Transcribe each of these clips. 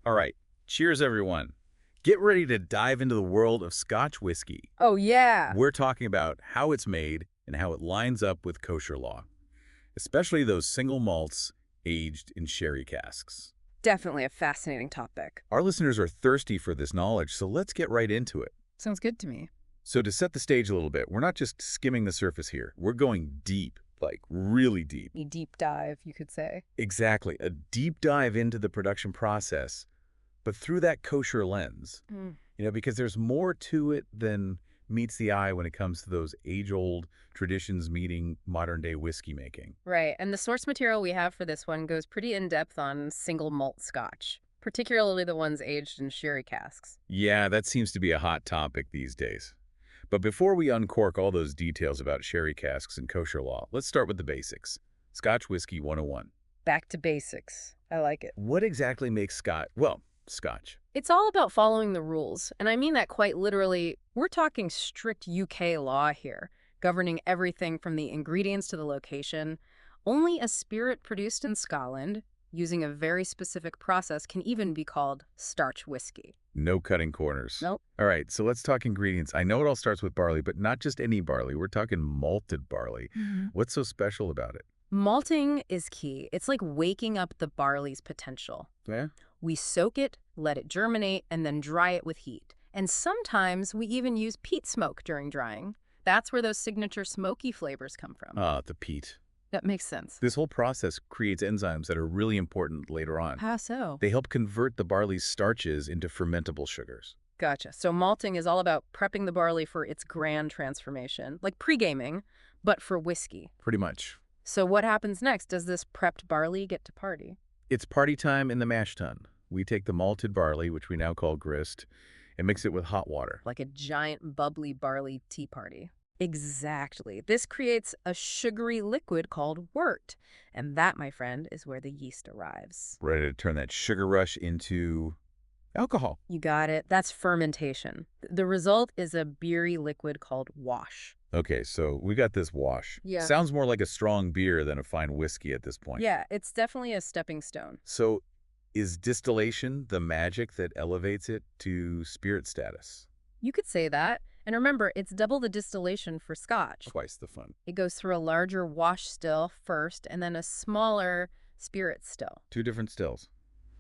All right, cheers everyone. Get ready to dive into the world of Scotch whiskey. Oh, yeah. We're talking about how it's made and how it lines up with kosher law, especially those single malts aged in sherry casks. Definitely a fascinating topic. Our listeners are thirsty for this knowledge, so let's get right into it. Sounds good to me. So to set the stage a little bit, we're not just skimming the surface here. We're going deep, like really deep. A deep dive, you could say. Exactly, a deep dive into the production process, but through that kosher lens. Because there's more to it than meets the eye when it comes to those age-old traditions meeting modern-day whiskey making. Right, and the source material we have for this one goes pretty in-depth on single malt Scotch, particularly the ones aged in sherry casks. Yeah, that seems to be a hot topic these days. But before we uncork all those details about sherry casks and kosher law, let's start with the basics. Scotch Whiskey 101. Back to basics. I like it. What exactly makes Scotch? Scotch. It's all about following the rules, and I mean that quite literally. We're talking strict UK law here, governing everything from the ingredients to the location. Only a spirit produced in Scotland, using a very specific process, can even be called starch whiskey. No cutting corners. Nope. All right, so let's talk ingredients. I know it all starts with barley, but not just any barley. We're talking malted barley. What's so special about it? Malting is key. It's like waking up the barley's potential. Yeah? We soak it, let it germinate, and then dry it with heat. And sometimes we even use peat smoke during drying. That's where those signature smoky flavors come from. Ah, the peat. That makes sense. This whole process creates enzymes that are really important later on. How so? They help convert the barley's starches into fermentable sugars. Gotcha. So malting is all about prepping the barley for its grand transformation, like pre-gaming, but for whiskey. Pretty much. So what happens next? Does this prepped barley get to party? It's party time in the mash tun. We take the malted barley, which we now call grist, and mix it with hot water. Like a giant bubbly barley tea party. Exactly. This creates a sugary liquid called wort. And that, my friend, is where the yeast arrives. Ready to turn that sugar rush into alcohol. You got it. That's fermentation. The result is a beery liquid called wash. Okay, so we got this wash. Yeah. Sounds more like a strong beer than a fine whiskey at this point. Yeah, it's definitely a stepping stone. So is distillation the magic that elevates it to spirit status? You could say that. And remember, it's double the distillation for Scotch. Twice the fun. It goes through a larger wash still first and then a smaller spirit still. Two different stills.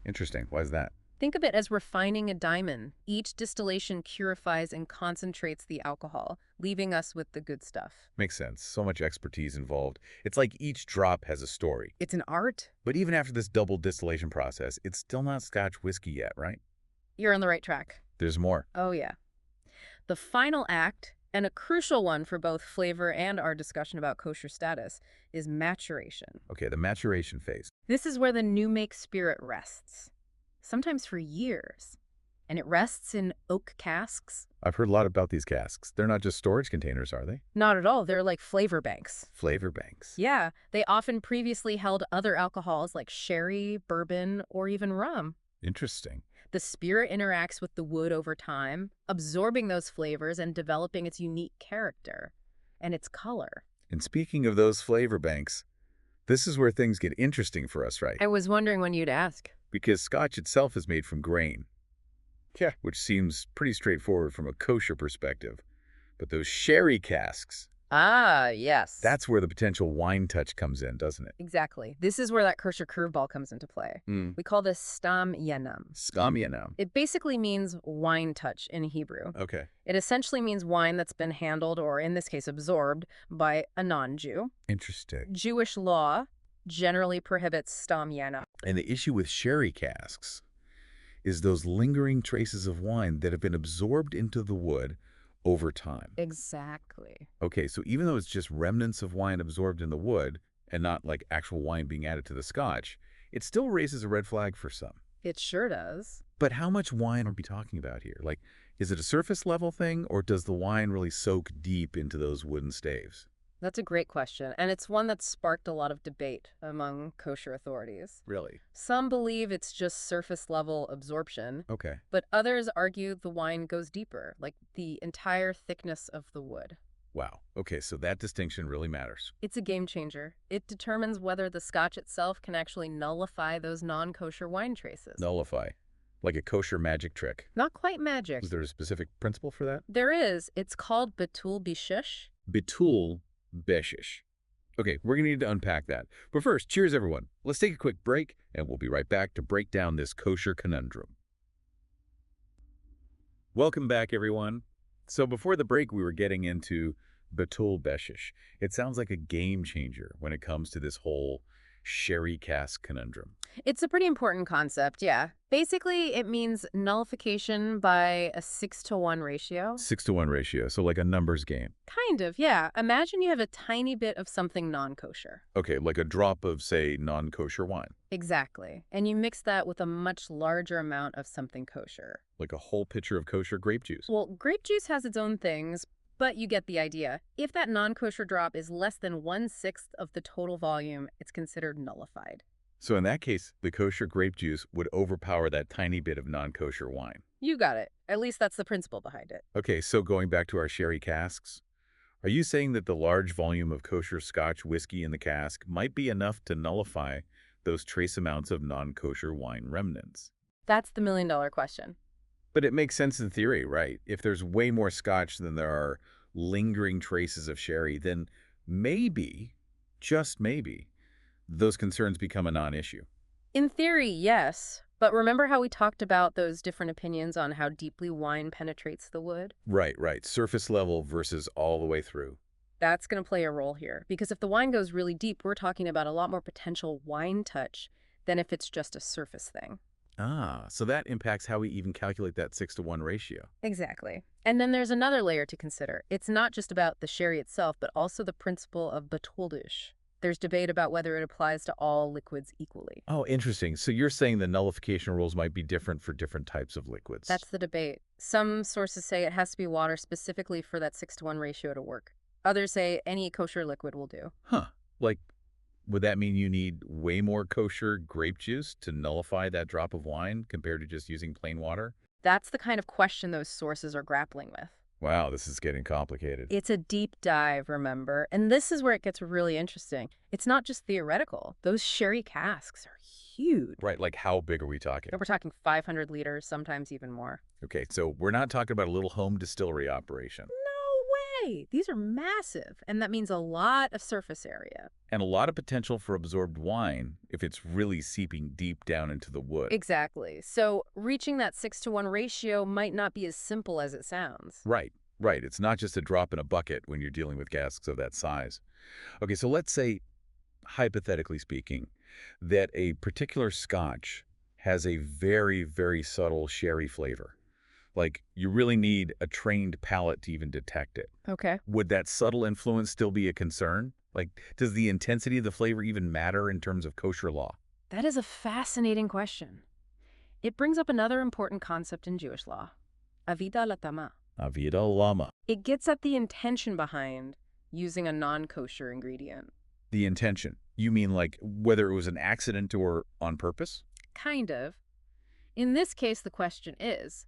Interesting. Why is that? Think of it as refining a diamond. Each distillation purifies and concentrates the alcohol, leaving us with the good stuff. Makes sense. So much expertise involved. It's like each drop has a story. It's an art. But even after this double distillation process, it's still not Scotch whiskey yet, right? You're on the right track. There's more. Oh, yeah. The final act, and a crucial one for both flavor and our discussion about kosher status, is maturation. Okay, the maturation phase. This is where the new make spirit rests, sometimes for years. And it rests in oak casks. I've heard a lot about these casks. They're not just storage containers, are they? Not at all. They're like flavor banks. Flavor banks. Yeah, they often previously held other alcohols like sherry, bourbon, or even rum. Interesting. The spirit interacts with the wood over time, absorbing those flavors and developing its unique character and its color. And speaking of those flavor banks, this is where things get interesting for us, right? I was wondering when you'd ask. Because Scotch itself is made from grain. Yeah. Which seems pretty straightforward from a kosher perspective. But those sherry casks, Ah, yes. that's where the potential wine touch comes in, doesn't it? Exactly. This is where that kosher curveball comes into play. We call this stam yanam. Skamia. It basically means wine touch in Hebrew. Okay. It essentially means wine that's been handled, or in this case absorbed, by a non-Jew. Interesting. Jewish law generally prohibits stam yana. And the issue with sherry casks is those lingering traces of wine that have been absorbed into the wood over time. Exactly. Okay, so even though it's just remnants of wine absorbed in the wood and not like actual wine being added to the Scotch, it still raises a red flag for some. It sure does. But how much wine are we talking about here? Like, is it a surface level thing, or does the wine really soak deep into those wooden staves? That's a great question, and it's one that's sparked a lot of debate among kosher authorities. Really? Some believe it's just surface-level absorption, Okay. but others argue the wine goes deeper, like the entire thickness of the wood. Wow. Okay, so that distinction really matters. It's a game changer. It determines whether the Scotch itself can actually nullify those non-kosher wine traces. Nullify. Like a kosher magic trick. Not quite magic. Is there a specific principle for that? There is. It's called betul bishush. Bitul beshish. Okay, we're going to need to unpack that. But first, cheers everyone. Let's take a quick break, and we'll be right back to break down this kosher conundrum. Welcome back, everyone. So before the break, we were getting into betul beshish. It sounds like a game changer when it comes to this whole Sherry Cask conundrum. It's a pretty important concept, yeah. Basically, it means nullification by a 6-to-1 ratio. 6-to-1 ratio, so like a numbers game. Kind of, yeah. Imagine you have a tiny bit of something non-kosher. Okay, like a drop of, say, non-kosher wine. Exactly. And you mix that with a much larger amount of something kosher. Like a whole pitcher of kosher grape juice. Well, grape juice has its own things, but you get the idea. If that non-kosher drop is less than 1/6 of the total volume, it's considered nullified. So in that case, the kosher grape juice would overpower that tiny bit of non-kosher wine. You got it. At least that's the principle behind it. Okay, so going back to our sherry casks, are you saying that the large volume of kosher Scotch whiskey in the cask might be enough to nullify those trace amounts of non-kosher wine remnants? That's the million-dollar question. But it makes sense in theory, right? If there's way more Scotch than there are lingering traces of sherry, then maybe, just maybe, those concerns become a non-issue. In theory, yes. But remember how we talked about those different opinions on how deeply wine penetrates the wood? Right, right. Surface level versus all the way through. That's going to play a role here. Because if the wine goes really deep, we're talking about a lot more potential wine touch than if it's just a surface thing. Ah, so that impacts how we even calculate that 6-to-1 ratio. Exactly. And then there's another layer to consider. It's not just about the sherry itself, but also the principle of betuldish. There's debate about whether it applies to all liquids equally. Oh, interesting. So you're saying the nullification rules might be different for different types of liquids. That's the debate. Some sources say it has to be water specifically for that 6-to-1 ratio to work. Others say any kosher liquid will do. Huh. Like, would that mean you need way more kosher grape juice to nullify that drop of wine compared to just using plain water? That's the kind of question those sources are grappling with. Wow, this is getting complicated. It's a deep dive, remember? And this is where it gets really interesting. It's not just theoretical. Those sherry casks are huge. Right, like how big are we talking? We're talking 500 liters, sometimes even more. Okay, so we're not talking about a little home distillery operation. No way! These are massive, and that means a lot of surface area. And a lot of potential for absorbed wine if it's really seeping deep down into the wood. Exactly. So reaching that 6-to-1 ratio might not be as simple as it sounds. Right, right. It's not just a drop in a bucket when you're dealing with casks of that size. Okay, so let's say, hypothetically speaking, that a particular Scotch has a very, very subtle sherry flavor. Like, you really need a trained palate to even detect it. Okay. Would that subtle influence still be a concern? Like, does the intensity of the flavor even matter in terms of kosher law? That is a fascinating question. It brings up another important concept in Jewish law, avida latama. Avida lama. It gets at the intention behind using a non-kosher ingredient. The intention. You mean like whether it was an accident or on purpose? Kind of. In this case, the question is,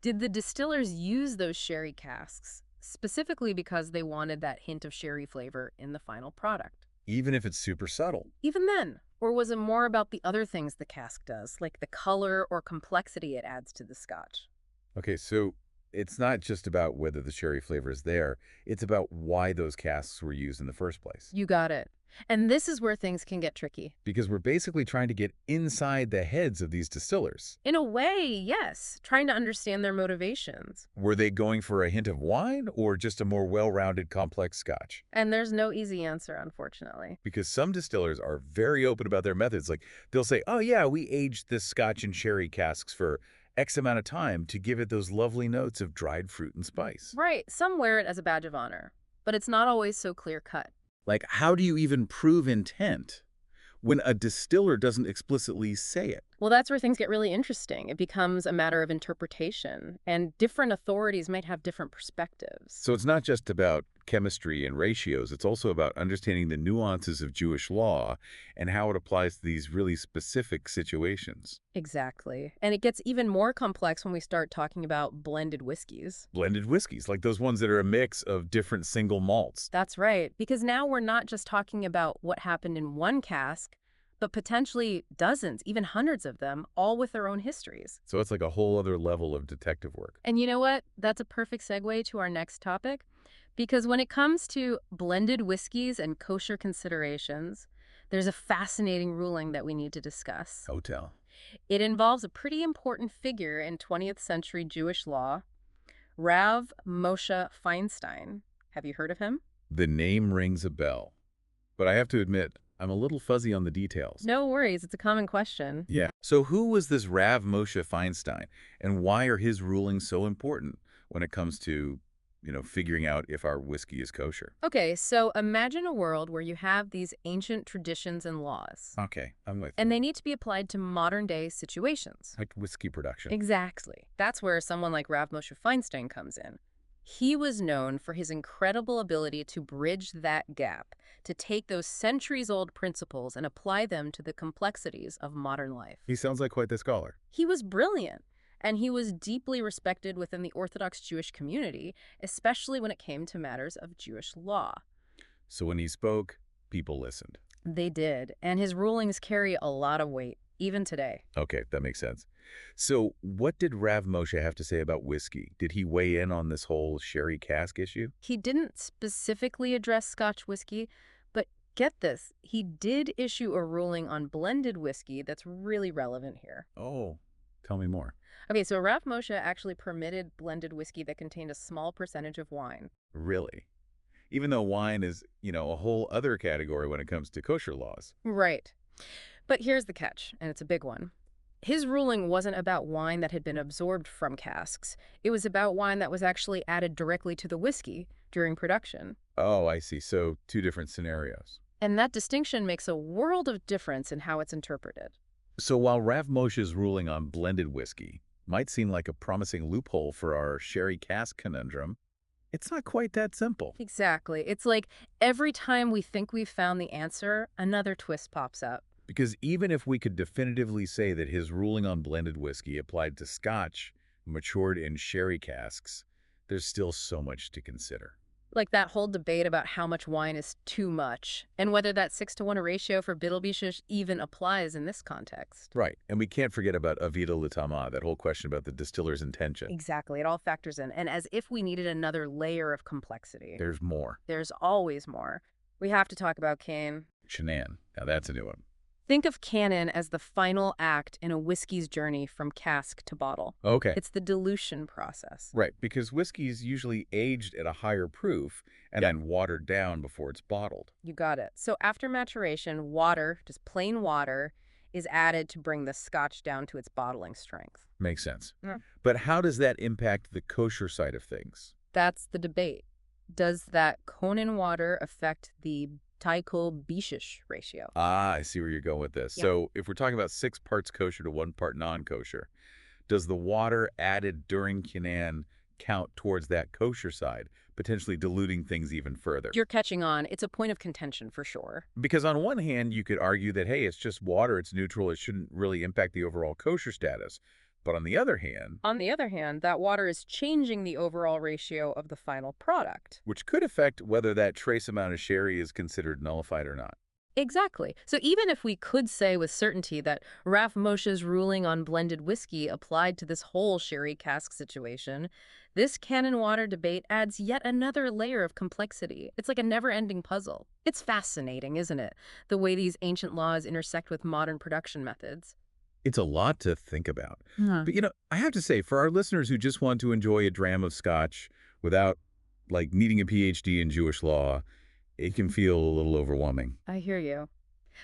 did the distillers use those sherry casks specifically because they wanted that hint of sherry flavor in the final product? Even if it's super subtle. Even then, or was it more about the other things the cask does, like the color or complexity it adds to the Scotch? Okay, so it's not just about whether the sherry flavor is there, it's about why those casks were used in the first place. You got it. And this is where things can get tricky. Because we're basically trying to get inside the heads of these distillers. In a way, yes, trying to understand their motivations. Were they going for a hint of wine or just a more well-rounded, complex Scotch? And there's no easy answer, unfortunately. Because some distillers are very open about their methods. Like, they'll say, oh yeah, we aged this Scotch in sherry casks for X amount of time to give it those lovely notes of dried fruit and spice. Right, some wear it as a badge of honor, but it's not always so clear-cut. Like, how do you even prove intent when a distiller doesn't explicitly say it? Well, that's where things get really interesting. It becomes a matter of interpretation, and different authorities might have different perspectives. So it's not just about chemistry and ratios. It's also about understanding the nuances of Jewish law and how it applies to these really specific situations. Exactly. And it gets even more complex when we start talking about blended whiskeys. Blended whiskeys, like those ones that are a mix of different single malts. That's right, because now we're not just talking about what happened in one cask, but potentially dozens, even hundreds of them, all with their own histories. So it's like a whole other level of detective work. And you know what? That's a perfect segue to our next topic. Because when it comes to blended whiskeys and kosher considerations, there's a fascinating ruling that we need to discuss. Hotel. It involves a pretty important figure in 20th century Jewish law, Rav Moshe Feinstein. Have you heard of him? The name rings a bell. But I have to admit, I'm a little fuzzy on the details. No worries, it's a common question. Yeah. So who was this Rav Moshe Feinstein, and why are his rulings so important when it comes to, figuring out if our whiskey is kosher? Okay, so imagine a world where you have these ancient traditions and laws. Okay, I'm with you. And they need to be applied to modern-day situations. Like whiskey production. Exactly. That's where someone like Rav Moshe Feinstein comes in. He was known for his incredible ability to bridge that gap, to take those centuries-old principles and apply them to the complexities of modern life. He sounds like quite the scholar. He was brilliant, and he was deeply respected within the Orthodox Jewish community, especially when it came to matters of Jewish law. So when he spoke, people listened. They did, and his rulings carry a lot of weight, even today. Okay, that makes sense. So what did Rav Moshe have to say about whiskey? Did he weigh in on this whole Sherry Cask issue? He didn't specifically address Scotch whiskey, but get this, he did issue a ruling on blended whiskey that's really relevant here. Oh, tell me more. Okay, so Rav Moshe actually permitted blended whiskey that contained a small percentage of wine. Really? Even though wine is, a whole other category when it comes to kosher laws. Right. But here's the catch, and it's a big one. His ruling wasn't about wine that had been absorbed from casks. It was about wine that was actually added directly to the whiskey during production. Oh, I see. So two different scenarios. And that distinction makes a world of difference in how it's interpreted. So while Rav Moshe's ruling on blended whiskey might seem like a promising loophole for our Sherry Cask conundrum, it's not quite that simple. Exactly. It's like every time we think we've found the answer, another twist pops up. Because even if we could definitively say that his ruling on blended whiskey applied to Scotch matured in sherry casks, there's still so much to consider. Like that whole debate about how much wine is too much, and whether that 6-to-1 ratio for Bittelbischisch even applies in this context. Right. And we can't forget about avida l'tama, that whole question about the distiller's intention. Exactly. It all factors in. And as if we needed another layer of complexity. There's more. There's always more. We have to talk about Cain. Chenin. Now that's a new one. Think of cannon as the final act in a whiskey's journey from cask to bottle. Okay. It's the dilution process. Right, because whiskey is usually aged at a higher proof and then watered down before it's bottled. You got it. So after maturation, water, just plain water, is added to bring the Scotch down to its bottling strength. Makes sense. Yeah. But how does that impact the kosher side of things? That's the debate. Does that Konin water affect the Bittelbischisch ratio? Ah, I see where you're going with this. Yeah. So if we're talking about 6 parts kosher to 1 part non-kosher, does the water added during Canaan count towards that kosher side, potentially diluting things even further? You're catching on. It's a point of contention for sure. Because on one hand, you could argue that, hey, it's just water, it's neutral, it shouldn't really impact the overall kosher status. But on the other hand, that water is changing the overall ratio of the final product. which could affect whether that trace amount of sherry is considered nullified or not. Exactly. So even if we could say with certainty that Rav Moshe's ruling on blended whiskey applied to this whole sherry cask situation, this canon water debate adds yet another layer of complexity. It's like a never-ending puzzle. It's fascinating, isn't it? The way these ancient laws intersect with modern production methods. It's a lot to think about. But, I have to say, for our listeners who just want to enjoy a dram of Scotch without, needing a PhD in Jewish law, it can feel a little overwhelming. I hear you.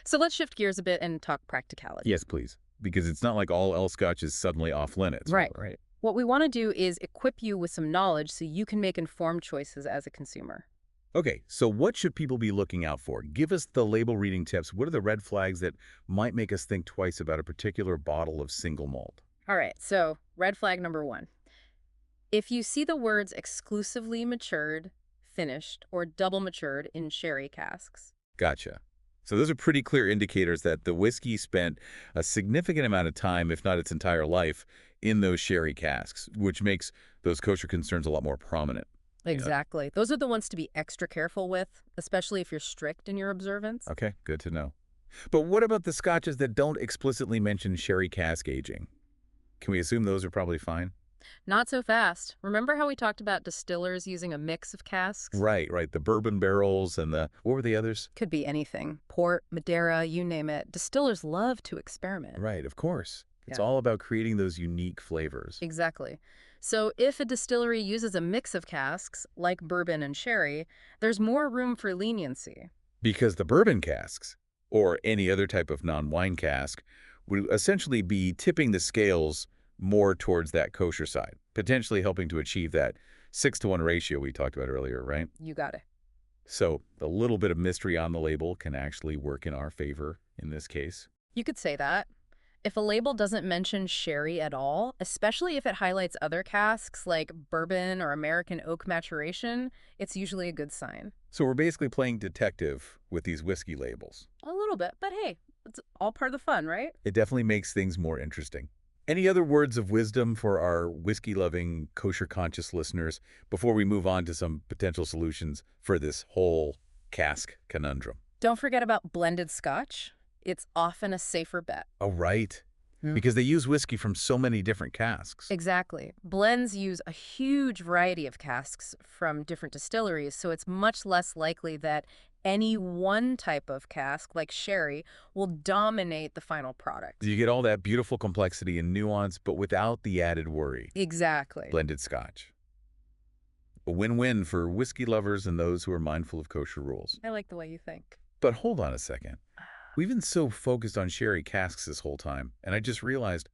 So let's shift gears a bit and talk practicality. Yes, please. Because it's not like all El Scotch is suddenly off limits. Right. Right. What we want to do is equip you with some knowledge so you can make informed choices as a consumer. Okay, so what should people be looking out for? Give us the label reading tips. What are the red flags that might make us think twice about a particular bottle of single malt? All right, so red flag number 1. If you see the words exclusively matured, finished, or double matured in sherry casks. Gotcha. So those are pretty clear indicators that the whiskey spent a significant amount of time, if not its entire life, in those sherry casks, which makes those kosher concerns a lot more prominent. Exactly. Those are the ones to be extra careful with, especially if you're strict in your observance. Okay, good to know. But what about the scotches that don't explicitly mention sherry cask aging? Can we assume those are probably fine? Not so fast. Remember how we talked about distillers using a mix of casks? Right, right. The bourbon barrels and what were the others? Could be anything. Port, Madeira, you name it. Distillers love to experiment. Right, of course. It's Yeah. all about creating those unique flavors. Exactly. So if a distillery uses a mix of casks, like bourbon and sherry, there's more room for leniency. Because the bourbon casks, or any other type of non-wine cask, would essentially be tipping the scales more towards that kosher side, potentially helping to achieve that 6-to-1 ratio we talked about earlier, right? You got it. So a little bit of mystery on the label can actually work in our favor in this case. You could say that. If a label doesn't mention sherry at all, especially if it highlights other casks like bourbon or American oak maturation, it's usually a good sign. So we're basically playing detective with these whiskey labels. A little bit, but hey, it's all part of the fun, right? It definitely makes things more interesting. Any other words of wisdom for our whiskey-loving, kosher-conscious listeners before we move on to some potential solutions for this whole cask conundrum? Don't forget about blended scotch. It's often a safer bet. Oh, right. Yeah. Because they use whiskey from so many different casks. Exactly. Blends use a huge variety of casks from different distilleries, so it's much less likely that any one type of cask, like sherry, will dominate the final product. You get all that beautiful complexity and nuance, but without the added worry. Exactly. Blended scotch. A win-win for whiskey lovers and those who are mindful of kosher rules. I like the way you think. But hold on a second. We've been so focused on sherry casks this whole time, and I just realized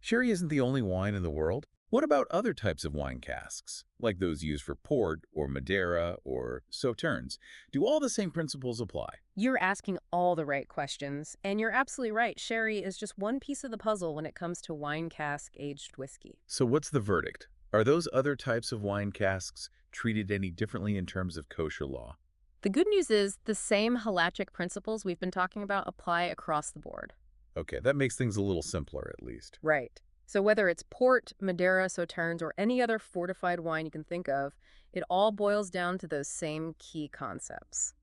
sherry isn't the only wine in the world. What about other types of wine casks, like those used for port or Madeira or sauternes? Do all the same principles apply? You're asking all the right questions, and you're absolutely right. Sherry is just one piece of the puzzle when it comes to wine cask aged whiskey. So what's the verdict? Are those other types of wine casks treated any differently in terms of kosher law? The good news is the same halachic principles we've been talking about apply across the board. Okay, that makes things a little simpler at least. Right. So whether it's port, Madeira, sauternes, or any other fortified wine you can think of, it all boils down to those same key concepts.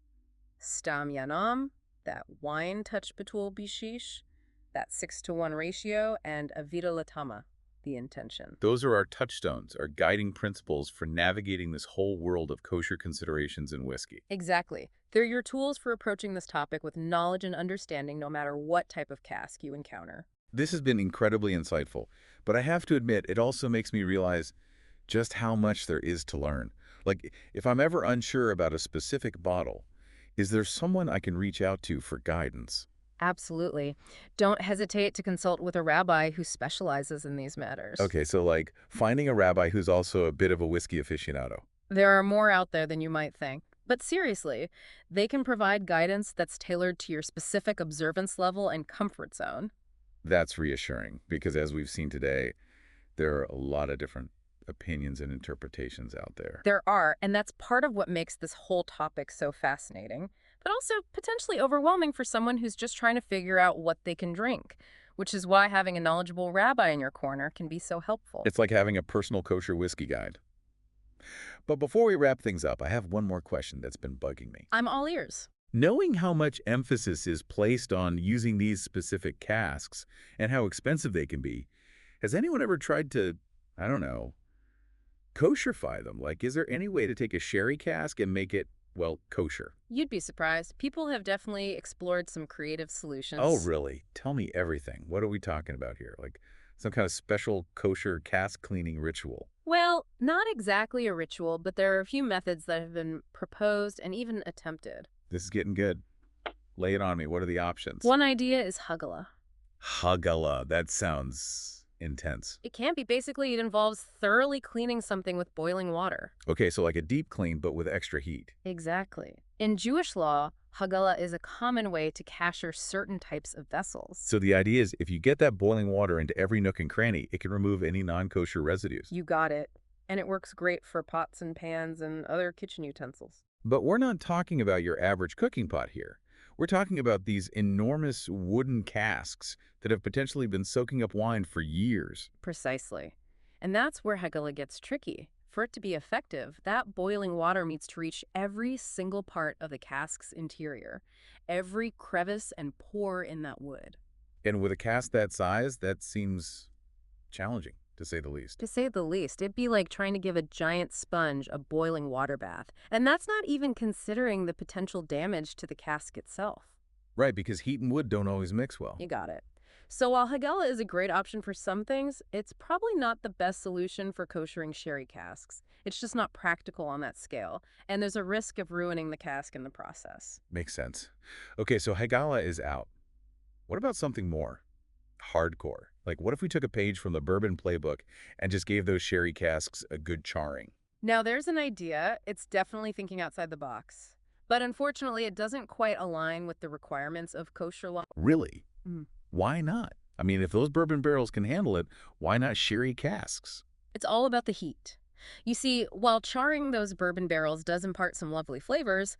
Stam yanam, that wine touch betul bishish, that 6-to-1 ratio, and avida latama, the intention. Those are our touchstones, our guiding principles for navigating this whole world of kosher considerations in whiskey. Exactly. They're your tools for approaching this topic with knowledge and understanding no matter what type of cask you encounter. This has been incredibly insightful, but I have to admit, it also makes me realize just how much there is to learn. Like, if I'm ever unsure about a specific bottle, is there someone I can reach out to for guidance? Absolutely. Don't hesitate to consult with a rabbi who specializes in these matters. Okay, so like finding a rabbi who's also a bit of a whiskey aficionado. There are more out there than you might think. But seriously, they can provide guidance that's tailored to your specific observance level and comfort zone. That's reassuring because as we've seen today, there are a lot of different opinions and interpretations out there. There are, and that's part of what makes this whole topic so fascinating, but also potentially overwhelming for someone who's just trying to figure out what they can drink, which is why having a knowledgeable rabbi in your corner can be so helpful. It's like having a personal kosher whiskey guide. But before we wrap things up, I have one more question that's been bugging me. I'm all ears. Knowing how much emphasis is placed on using these specific casks and how expensive they can be, has anyone ever tried to, I don't know, kosherify them? Like, is there any way to take a sherry cask and make it, well, kosher? You'd be surprised. People have definitely explored some creative solutions. Oh, really? Tell me everything. What are we talking about here? Like some kind of special kosher cask cleaning ritual? Well, not exactly a ritual, but there are a few methods that have been proposed and even attempted. This is getting good. Lay it on me. What are the options? One idea is hagala. Hagala. That sounds intense. It can be. Basically, it involves thoroughly cleaning something with boiling water. Okay, so like a deep clean, but with extra heat. Exactly. In Jewish law, hagala is a common way to kasher certain types of vessels. So the idea is if you get that boiling water into every nook and cranny, it can remove any non-kosher residues. You got it. And it works great for pots and pans and other kitchen utensils. But we're not talking about your average cooking pot here. We're talking about these enormous wooden casks that have potentially been soaking up wine for years. Precisely. And that's where hagala gets tricky. for it to be effective, that boiling water needs to reach every single part of the cask's interior, every crevice and pore in that wood. And with a cask that size, that seems challenging, to say the least. To say the least, it'd be like trying to give a giant sponge a boiling water bath. And that's not even considering the potential damage to the cask itself. Right, because heat and wood don't always mix well. You got it. So while Hagala is a great option for some things, it's probably not the best solution for koshering sherry casks. It's just not practical on that scale, and there's a risk of ruining the cask in the process. Makes sense. Okay, so Hagala is out. What about something more hardcore? Like, what if we took a page from the bourbon playbook and just gave those sherry casks a good charring? Now, there's an idea. It's definitely thinking outside the box. But unfortunately, it doesn't quite align with the requirements of kosher law. Really? Mm. Why not? I mean, if those bourbon barrels can handle it, why not sherry casks? It's all about the heat. You see, while charring those bourbon barrels does impart some lovely flavors,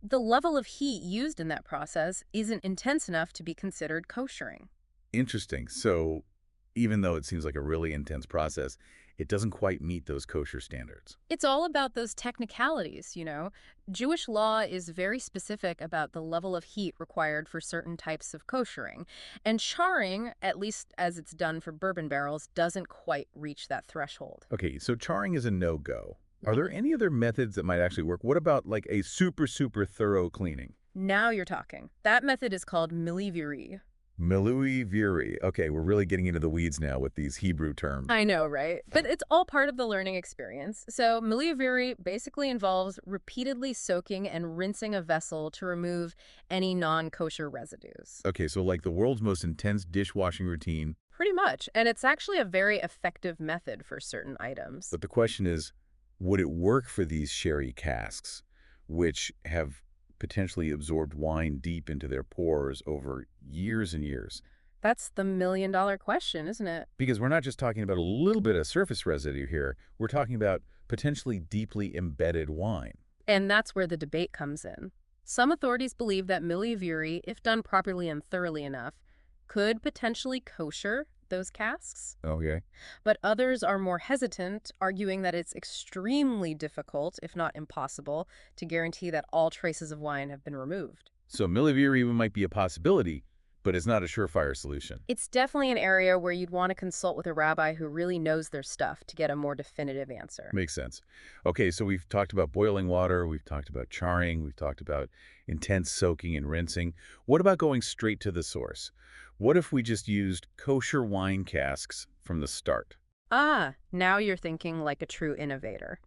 the level of heat used in that process isn't intense enough to be considered koshering. Interesting. So even though it seems like a really intense process, it doesn't quite meet those kosher standards. It's all about those technicalities, you know. Jewish law is very specific about the level of heat required for certain types of koshering. And charring, at least as it's done for bourbon barrels, doesn't quite reach that threshold. Okay, so charring is a no-go. Are there any other methods that might actually work? What about like a super thorough cleaning? Now you're talking. That method is called miliviri. Milui. Okay, we're really getting into the weeds now with these Hebrew terms. I know, right? But it's all part of the learning experience. So miliviri basically involves repeatedly soaking and rinsing a vessel to remove any non-kosher residues. Okay, so like the world's most intense dishwashing routine. Pretty much. And it's actually a very effective method for certain items. But the question is, would it work for these sherry casks, which have potentially absorbed wine deep into their pores over years and years? That's the million-dollar question, isn't it? Because we're not just talking about a little bit of surface residue here. We're talking about potentially deeply embedded wine. And that's where the debate comes in. Some authorities believe that miliviri, if done properly and thoroughly enough, could potentially kosher those casks. Okay. But others are more hesitant, arguing that it's extremely difficult, if not impossible, to guarantee that all traces of wine have been removed. So miliviri might be a possibility, but it's not a surefire solution. It's definitely an area where you'd want to consult with a rabbi who really knows their stuff to get a more definitive answer. Makes sense. Okay, so we've talked about boiling water, we've talked about charring, we've talked about intense soaking and rinsing. What about going straight to the source? What if we just used kosher wine casks from the start? Ah, now you're thinking like a true innovator.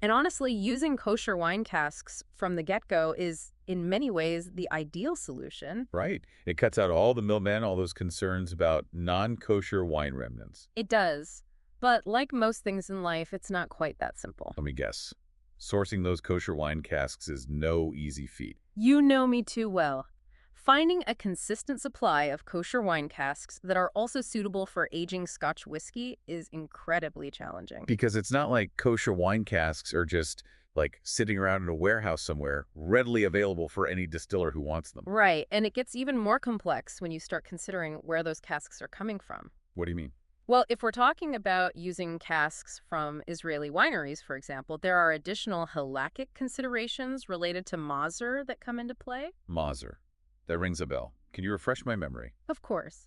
And honestly, using kosher wine casks from the get-go is, in many ways, the ideal solution. Right. It cuts out all the middlemen, all those concerns about non-kosher wine remnants. It does. But like most things in life, it's not quite that simple. Let me guess. Sourcing those kosher wine casks is no easy feat. You know me too well. Finding a consistent supply of kosher wine casks that are also suitable for aging Scotch whiskey is incredibly challenging. Because it's not like kosher wine casks are just like sitting around in a warehouse somewhere, readily available for any distiller who wants them. Right, and it gets even more complex when you start considering where those casks are coming from. What do you mean? Well, if we're talking about using casks from Israeli wineries, for example, there are additional halachic considerations related to mazer that come into play. Mazer. That rings a bell. Can you refresh my memory? Of course.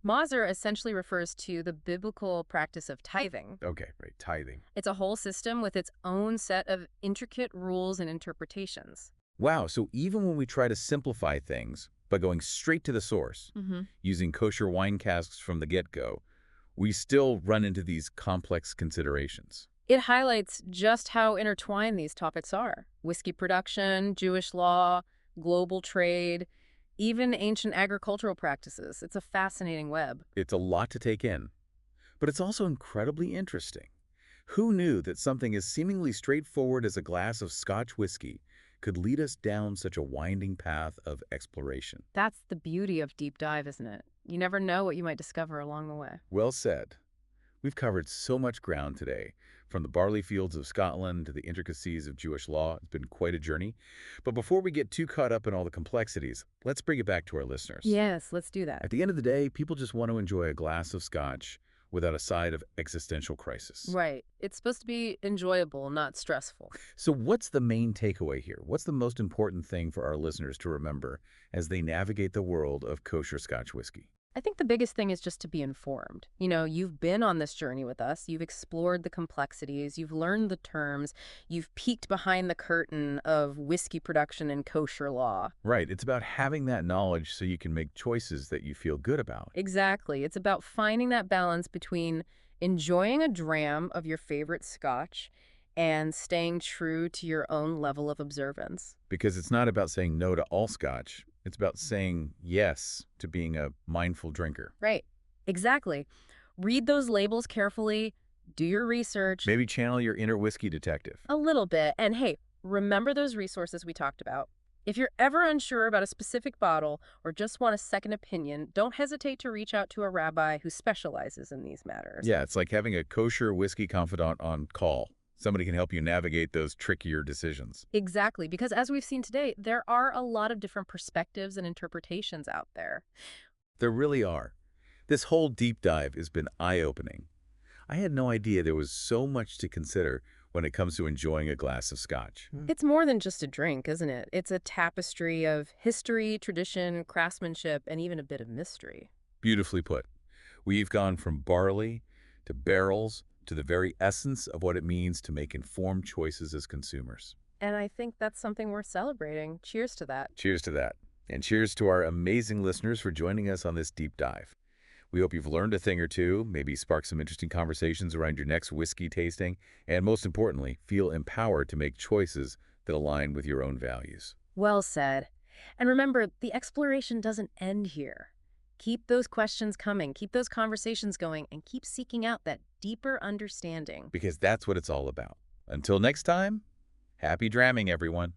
Mazer essentially refers to the biblical practice of tithing. Okay, right, tithing. It's a whole system with its own set of intricate rules and interpretations. Wow, so even when we try to simplify things by going straight to the source, using kosher wine casks from the get-go, we still run into these complex considerations. It highlights just how intertwined these topics are. Whiskey production, Jewish law, global trade, even ancient agricultural practices. It's a fascinating web. It's a lot to take in, but it's also incredibly interesting. Who knew that something as seemingly straightforward as a glass of Scotch whiskey could lead us down such a winding path of exploration? That's the beauty of deep dive, isn't it? You never know what you might discover along the way. Well said. We've covered so much ground today, from the barley fields of Scotland to the intricacies of Jewish law. It's been quite a journey. But before we get too caught up in all the complexities, let's bring it back to our listeners. Yes, let's do that. At the end of the day, people just want to enjoy a glass of Scotch without a side of existential crisis. Right. It's supposed to be enjoyable, not stressful. So what's the main takeaway here? What's the most important thing for our listeners to remember as they navigate the world of kosher Scotch whiskey? I think the biggest thing is just to be informed. You know, you've been on this journey with us. You've explored the complexities. You've learned the terms. You've peeked behind the curtain of whiskey production and kosher law. Right. It's about having that knowledge so you can make choices that you feel good about. Exactly. It's about finding that balance between enjoying a dram of your favorite scotch and staying true to your own level of observance. Because it's not about saying no to all Scotch. It's about saying yes to being a mindful drinker. Right. Exactly. Read those labels carefully. Do your research. Maybe channel your inner whiskey detective. A little bit. And hey, remember those resources we talked about. If you're ever unsure about a specific bottle or just want a second opinion, don't hesitate to reach out to a rabbi who specializes in these matters. Yeah, it's like having a kosher whiskey confidant on call. Somebody can help you navigate those trickier decisions. Exactly, because as we've seen today, there are a lot of different perspectives and interpretations out there. There really are. This whole deep dive has been eye-opening. I had no idea there was so much to consider when it comes to enjoying a glass of Scotch. It's more than just a drink, isn't it? It's a tapestry of history, tradition, craftsmanship, and even a bit of mystery. Beautifully put. We've gone from barley to barrels to the very essence of what it means to make informed choices as consumers. And I think that's something worth celebrating. Cheers to that. Cheers to that. And cheers to our amazing listeners for joining us on this deep dive. We hope you've learned a thing or two, maybe sparked some interesting conversations around your next whiskey tasting, and most importantly, feel empowered to make choices that align with your own values. Well said. And remember, the exploration doesn't end here. Keep those questions coming, keep those conversations going, and keep seeking out that deeper understanding. Because that's what it's all about. Until next time, happy dramming, everyone.